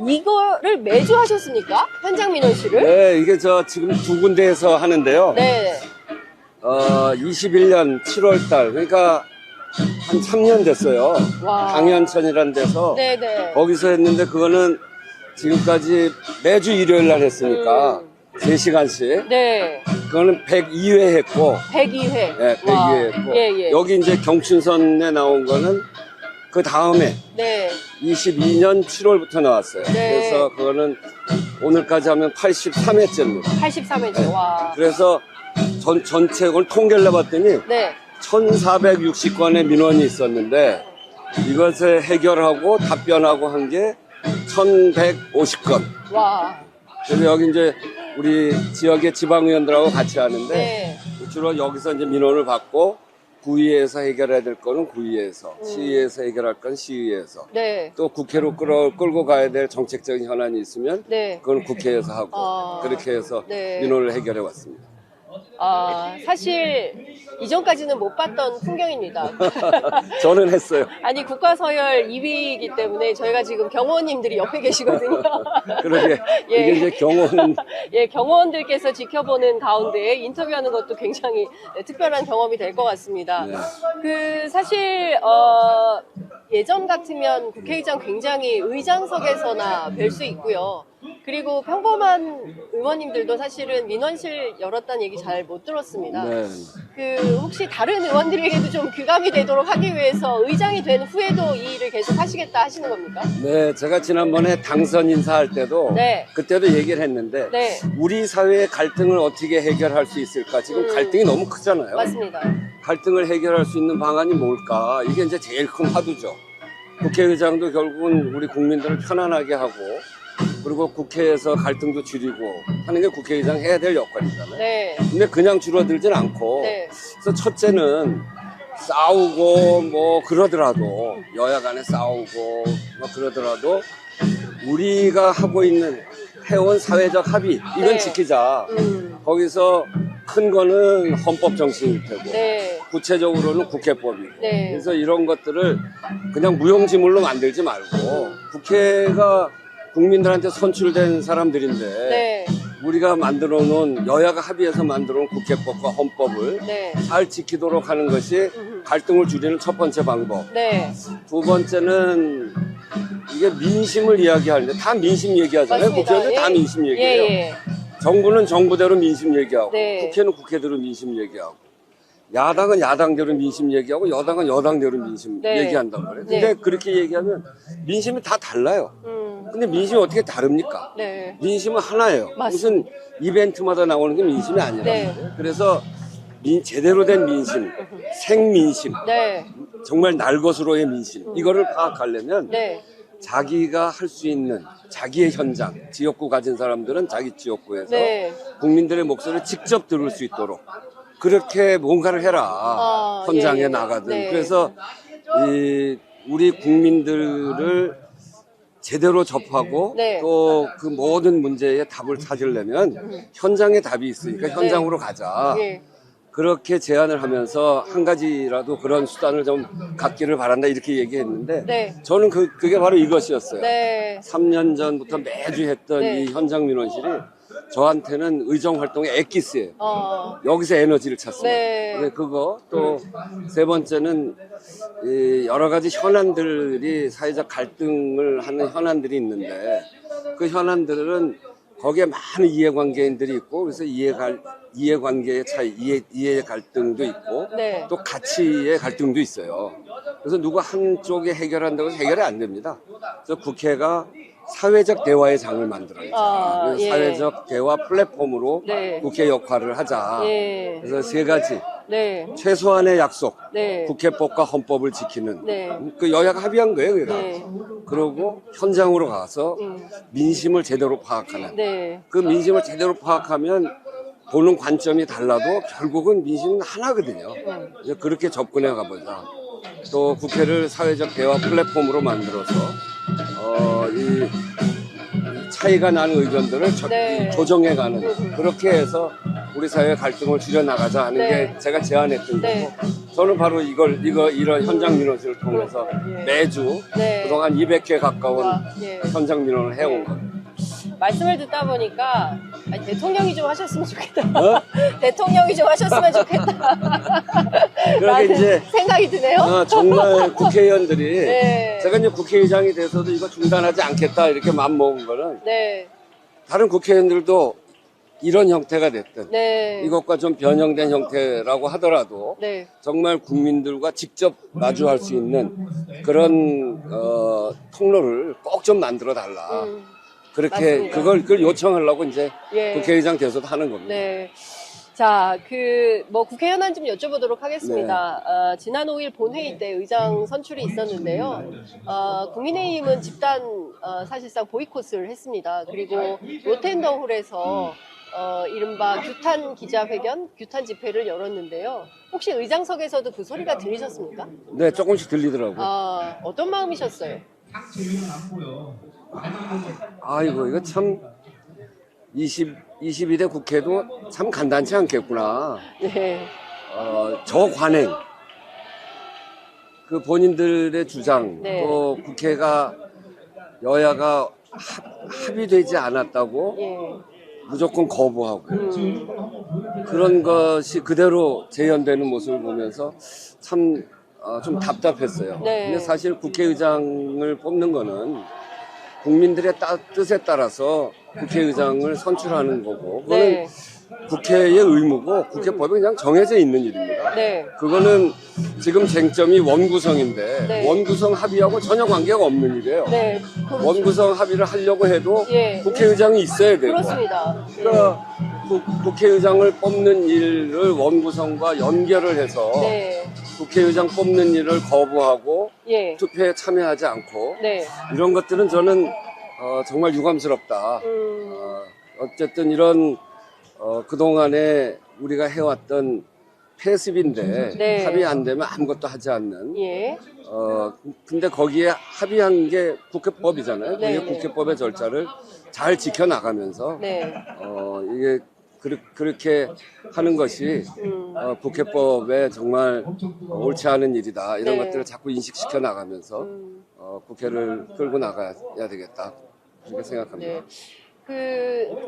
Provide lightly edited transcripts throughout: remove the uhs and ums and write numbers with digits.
이거를 매주 하셨습니까? 현장 민원실을? 네, 이게 지금 두 군데에서 하는데요. 네. 21년 7월 달, 그러니까 한 3년 됐어요. 와. 강현천이라는 데서 네네. 거기서 했는데 그거는 지금까지 매주 일요일 날 했으니까 3시간씩. 네. 그거는 102회 했고, 102회. 네, 102회 했고, 예, 예. 여기 이제 경춘선에 나온 거는 그 다음에 네. 22년 7월부터 나왔어요. 네. 그래서 그거는 오늘까지 하면 83회째입니다. 83회죠. 와. 그래서 전체 그걸 통계를 내봤더니 네. 1460건의 민원이 있었는데 이것을 해결하고 답변하고 한 게 1150건. 와. 그래서 여기 이제 우리 지역의 지방의원들하고 같이 하는데 네. 주로 여기서 이제 민원을 받고 구의회에서 해결해야 될 거는 구의회에서, 시의회에서 해결할 건 시의회에서, 네. 또 국회로 끌고 가야 될 정책적인 현안이 있으면 네. 그건 국회에서 하고 그렇게 해서 네. 민원을 해결해 왔습니다. 사실 이전까지는 못 봤던 풍경입니다. 저는 했어요. 아니 국가서열 2위이기 때문에 저희가 지금 경호원님들이 옆에 계시거든요. 그러게 예. 이게 이제 경호는 예, 경호원들께서 지켜보는 가운데 인터뷰하는 것도 굉장히 특별한 경험이 될 것 같습니다. 네. 사실 예전 같으면 국회의장 굉장히 의장석에서나 뵐 수 있고요. 그리고 평범한 의원님들도 사실은 민원실 열었다는 얘기 잘 못 들었습니다. 네. 혹시 다른 의원들에게도 좀 귀감이 되도록 하기 위해서 의장이 된 후에도 이 일을 계속 하시겠다 하시는 겁니까? 네, 제가 지난번에 당선 인사할 때도 네. 그때도 얘기를 했는데 네. 우리 사회의 갈등을 어떻게 해결할 수 있을까? 지금 갈등이 너무 크잖아요. 맞습니다. 갈등을 해결할 수 있는 방안이 뭘까? 이게 이제 제일 큰 화두죠. 국회의장도 결국은 우리 국민들을 편안하게 하고 그리고 국회에서 갈등도 줄이고 하는 게 국회의장 해야 될 역할이잖아요. 네. 근데 그냥 줄어들진 않고 네. 그래서 첫째는 싸우고 뭐 그러더라도 여야 간에 싸우고 뭐 그러더라도 우리가 하고 있는 해온 사회적 합의 이건 네. 지키자. 거기서 큰 거는 헌법 정신일 테고 네. 구체적으로는 국회법이고 네. 그래서 이런 것들을 그냥 무용지물로 만들지 말고 국회가 국민들한테 선출된 사람들인데 네. 우리가 만들어 놓은 여야가 합의해서 만들어 놓은 국회법과 헌법을 네. 잘 지키도록 하는 것이 갈등을 줄이는 첫 번째 방법. 네. 두 번째는 이게 민심을 이야기하는데 다 민심 얘기하잖아요. 맞습니다. 국회의원들 다 예. 민심 얘기해요. 예, 예. 정부는 정부대로 민심 얘기하고 네. 국회는 국회대로 민심 얘기하고 야당은 야당대로 민심 얘기하고 여당은 여당대로 민심 네. 얘기한단 말이에요. 네. 근데 그렇게 얘기하면 민심이 다 달라요. 근데 민심이 어떻게 다릅니까? 네. 민심은 하나예요. 맞습니다. 무슨 이벤트마다 나오는 게 민심이 아니라. 네. 그래서 제대로 된 민심, 생민심, 네. 정말 날 것으로의 민심, 이거를 파악하려면 네. 자기가 할 수 있는 자기의 현장, 지역구 가진 사람들은 자기 지역구에서 네. 국민들의 목소리를 직접 들을 수 있도록 그렇게 뭔가를 해라. 현장에 예, 예. 나가든. 네. 그래서 우리 국민들을 제대로 접하고 네. 또 그 모든 문제에 답을 찾으려면 현장에 답이 있으니까 현장으로 가자. 예. 그렇게 제안을 하면서 한 ga지라도 그런 수단을 좀 갖기를 바란다 이렇게 얘기했는데 네. 저는 그게 바로 이것이었어요. 네. 3년 전부터 매주 했던 네. 이 현장 민원실이 저한테는 의정 활동의 엑기스예요. 여기서 에너지를 찾습니다. 네. 근데 그거 또 세 번째는 이 여러 가지 현안들이 사회적 갈등을 하는 현안들이 있는데 그 현안들은 거기에 많은 이해관계인들이 있고 그래서 이해관계의 차이, 이해 갈등도 있고 네. 또 가치의 갈등도 있어요. 그래서 누구 한쪽에 해결한다고 해서 해결이 안 됩니다. 그래서 국회가 사회적 대화의 장을 만들어야죠. 그래서 예. 사회적 대화 플랫폼으로 네. 국회 역할을 하자. 예. 그래서 세 가지. 네. 최소한의 약속. 네. 국회법과 헌법을 지키는. 네. 그 여야가 합의한 거예요, 그가. 네. 그러고 현장으로 가서 민심을 제대로 파악하는. 네. 그 민심을 제대로 파악하면 보는 관점이 달라도 결국은 민심은 하나거든요. 그래서 그렇게 접근해 가보자. 또 국회를 사회적 대화 플랫폼으로 만들어서 이 차이가 나는 의견들을 네. 조정해 가는 그렇게 해서 우리 사회의 갈등을 줄여나가자 하는 네. 게 제가 제안했던 네. 거고 저는 바로 이런 현장 민원실을 통해서 예. 매주 네. 그동안 200개 가까운 예. 현장 민원을 해온 거예요. 말씀을 듣다 보니까 아니, 대통령이 좀 하셨으면 좋겠다. 어? 대통령이 좀 하셨으면 좋겠다. 그러게 라는 이제 생각이 드네요. 정말 국회의원들이 네. 제가 이제 국회의장이 돼서도 이거 중단하지 않겠다 이렇게 마음먹은 거는 네. 다른 국회의원들도 이런 형태가 됐든 네. 이것과 좀 변형된 형태라고 하더라도 네. 정말 국민들과 직접 마주할 수 있는 그런 통로를 꼭 좀 만들어 달라. 그렇게 맞습니다. 그걸 요청하려고 이제 예. 국회의장 돼서도 하는 겁니다. 네. 자, 국회 현안 좀 여쭤보도록 하겠습니다. 지난 5일 본회의 때 의장 선출이 있었는데요. 국민의힘은 집단, 사실상 보이콧을 했습니다. 그리고 로텐더홀에서, 이른바 규탄 기자회견, 규탄 집회를 열었는데요. 혹시 의장석에서도 그 소리가 들리셨습니까? 네, 조금씩 들리더라고요. 어떤 마음이셨어요? 아이고, 이거 참 22대 국회도 참 간단치 않겠구나. 네. 저 관행, 그 본인들의 주장, 네. 또 국회가 여야가 합의되지 않았다고 예. 무조건 거부하고 그런 것이 그대로 재현되는 모습을 보면서 참 좀 답답했어요. 네. 근데 사실 국회의장을 뽑는 거는 국민들의 뜻에 따라서 국회의장을 선출하는 거고 그거는 네. 국회의 의무고 국회법에 그냥 정해져 있는 일입니다. 네. 그거는 지금 쟁점이 원구성인데 네. 원구성 합의하고 전혀 관계가 없는 일이에요. 네. 원구성 합의를 하려고 해도 예. 국회의장이 있어야 되고 그렇습니다. 그러니까 국회의장을 뽑는 일을 원구성과 연결을 해서 네. 국회의장 뽑는 일을 거부하고 예. 투표에 참여하지 않고 네. 이런 것들은 저는 정말 유감스럽다. 어쨌든 이런 그동안에 우리가 해왔던 폐습인데 네. 합의 안 되면 아무것도 하지 않는 예. 근데 거기에 합의한 게 국회법이잖아요. 네, 그게 네. 국회법의 절차를 잘 지켜나가면서 네. 이게 그렇게 하는 것이 국회법에 정말 옳지 않은 일이다. 이런 네. 것들을 자꾸 인식시켜 나가면서 국회를 끌고 나가야 되겠다. 그렇게 생각합니다. 네.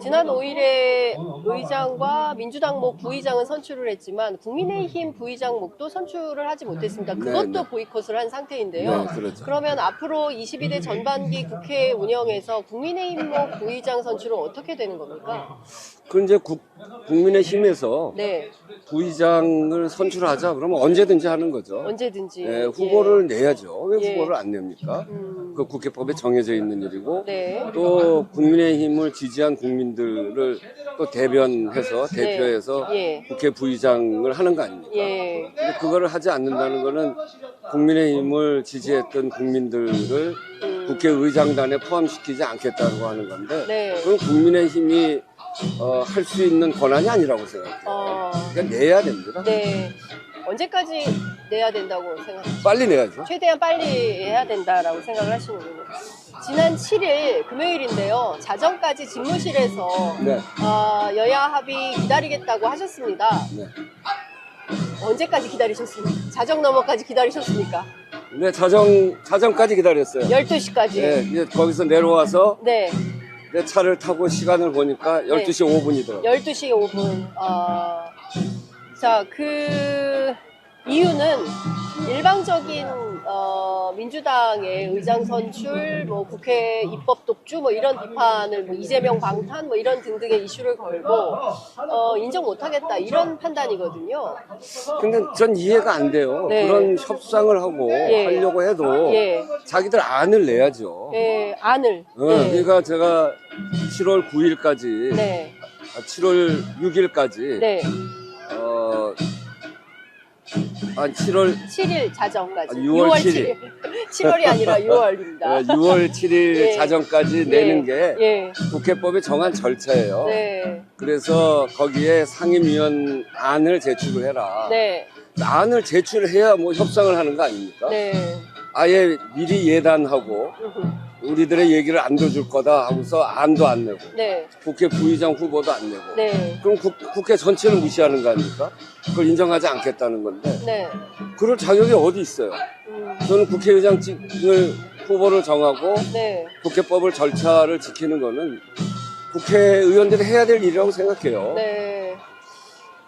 지난 5일에 의장과 민주당 부의장은 선출을 했지만 국민의힘 부의장 선출을 하지 못했습니다. 그것도 네. 보이콧을 한 상태인데요. 네, 그렇죠. 그러면 앞으로 22대 전반기 국회 운영에서 국민의힘 부의장 선출은 어떻게 되는 겁니까? 그 이제 국민의힘에서 네. 부의장을 선출하자 그러면 언제든지 하는 거죠. 언제든지. 네, 후보를 내야죠. 왜 예. 후보를 안 냅니까? 그 국회법에 정해져 있는 일이고 네. 또 국민의힘을 지지한 국민들을 또 대변해서 대표해서 예. 국회 부의장을 하는 거 아닙니까? 예. 근데 그거를 하지 않는다는 거는 국민의힘을 지지했던 국민들을 국회의장단에 포함시키지 않겠다고 하는 건데 네. 그건 국민의힘이 할 수 있는 권한이 아니라고 생각해요. 그러니까 내야 됩니다. 네. 언제까지 내야 된다고 생각하세요? 빨리 내야죠. 최대한 빨리 해야 된다라고 생각을 하시는군요. 지난 7일 금요일인데요. 자정까지 집무실에서 네. 여야 합의 기다리겠다고 하셨습니다. 네. 언제까지 기다리셨습니까? 자정 넘어까지 기다리셨습니까? 네, 자정까지 기다렸어요. 12시까지. 네, 이제 거기서 내려와서 네. 내 차를 타고 시간을 보니까 12시 5분이더라고요. 12시 5분. 자, 이유는 일방적인 민주당의 의장 선출, 국회 입법 독주 이런 비판을 이재명 방탄 이런 등등의 이슈를 걸고 인정 못하겠다 이런 판단이거든요. 근데 전 이해가 안 돼요. 네. 그런 협상을 하고 예. 하려고 해도 예. 자기들 안을 내야죠. 예, 안을. 예. 그러니까 제가 7월 9일까지, 네. 7월 6일까지, 네. 7월 7일 자정까지. 6월 7일. 7월이 아니라 6월입니다. 6월 7일 예. 자정까지 내는 게 예. 국회법에 정한 절차예요. 네. 그래서 거기에 상임위원 안을 제출을 해라. 네. 안을 제출해야 협상을 하는 거 아닙니까? 네. 아예 미리 예단하고 우리들의 얘기를 안 들어줄 거다 하고서 안도 안 내고 네. 국회 부의장 후보도 안 내고 네. 그럼 국회 전체를 무시하는 거 아닙니까? 그걸 인정하지 않겠다는 건데 네. 그럴 자격이 어디 있어요? 저는 국회의장직을 후보를 정하고 네. 국회법을 절차를 지키는 거는 국회의원들이 해야 될 일이라고 생각해요. 네.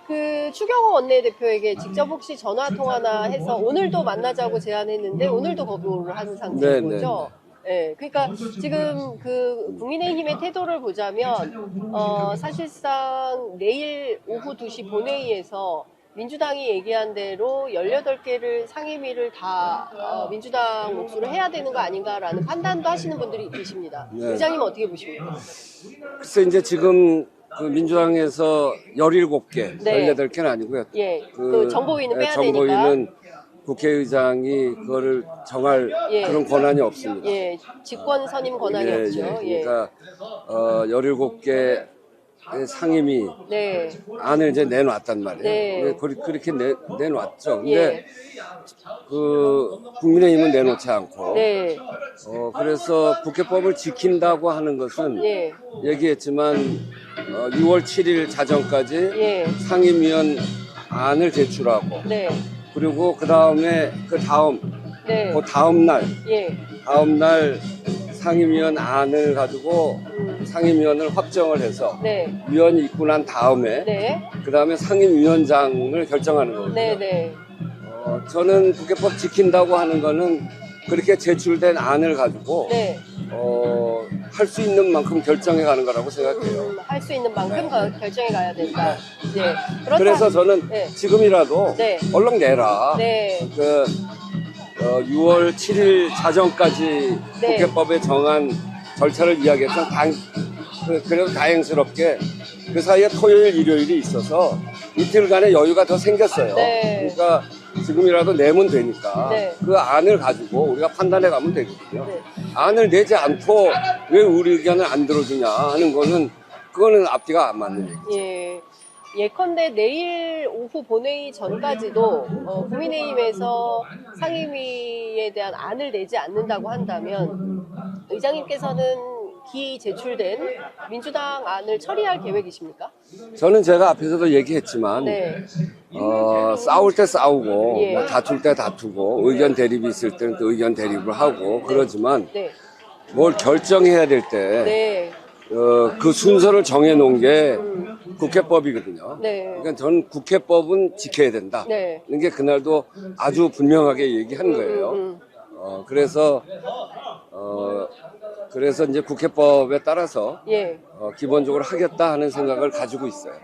그 추경호 원내대표에게 직접 혹시 전화 통화나 해서 오늘도 만나자고 제안했는데 오늘도 거부를 한 상태인 네, 거죠. 네, 그러니까 지금 그 국민의힘의 태도를 보자면 사실상 내일 오후 2시 본회의에서 민주당이 얘기한 대로 18개를 상임위를 다 민주당 몫으로 해야 되는 거 아닌가라는 판단도 하시는 분들이 계십니다. 네. 의장님은 어떻게 보십니까? 글쎄 이제 지금 그 민주당에서 17개, 네. 18개는 아니고요. 예, 그 정보위는 빼야 되니까. 정보위는 국회의장이 그거를 정할 예. 그런 권한이 없습니다. 예, 직권 선임 권한이 예, 없죠. 예. 그러니까 17개 상임위 네. 안을 이제 내놨단 말이에요. 네. 그렇게 내놨죠. 근데 예. 그 국민의힘은 내놓지 않고 네. 그래서 국회법을 지킨다고 하는 것은 예. 얘기했지만 6월 7일 자정까지 예. 상임위원 안을 제출하고 네. 그리고 그 다음에 그 다음 예. 다음 날 상임위원 안을 가지고 상임위원을 확정을 해서 네. 위원이 있고 난 다음에 네. 그 다음에 상임위원장을 결정하는 거거든요. 네. 네. 저는 국회법 지킨다고 하는 거는 그렇게 제출된 안을 가지고 네. 할 수 있는 만큼 결정해 가는 거라고 생각해요. 할 수 있는 만큼 결정해 가야 된다. 네. 그래서 저는 네. 지금이라도 네. 얼른 내라. 네. 6월 7일 자정까지 네. 국회법에 정한 절차를 이야기해서 그래도 다행스럽게 그 사이에 토요일, 일요일이 있어서 이틀간의 여유가 더 생겼어요. 네. 그러니까 지금이라도 내면 되니까 네. 그 안을 가지고 우리가 판단해 가면 되거든요. 네. 안을 내지 않고 왜 우리 의견을 안 들어주냐 하는 그거는 앞뒤가 안 맞는 얘기죠. 예. 예컨대 내일 오후 본회의 전까지도 국민의힘에서 상임위에 대한 안을 내지 않는다고 한다면 의장님께서는 기 제출된 민주당 안을 처리할 계획이십니까? 저는 제가 앞에서도 얘기했지만 네. 싸울 때 싸우고 예. 뭐 다툴 때 다투고 의견 대립이 있을 때는 또 의견 대립을 하고 그러지만 네. 뭘 결정해야 될 때 네. 그 순서를 정해놓은 게 국회법이거든요. 네. 그러니까 저는 국회법은 지켜야 된다. 네. 이게 그날도 아주 분명하게 얘기한 거예요. 그래서 이제 국회법에 따라서 예. 기본적으로 하겠다 하는 생각을 가지고 있어요.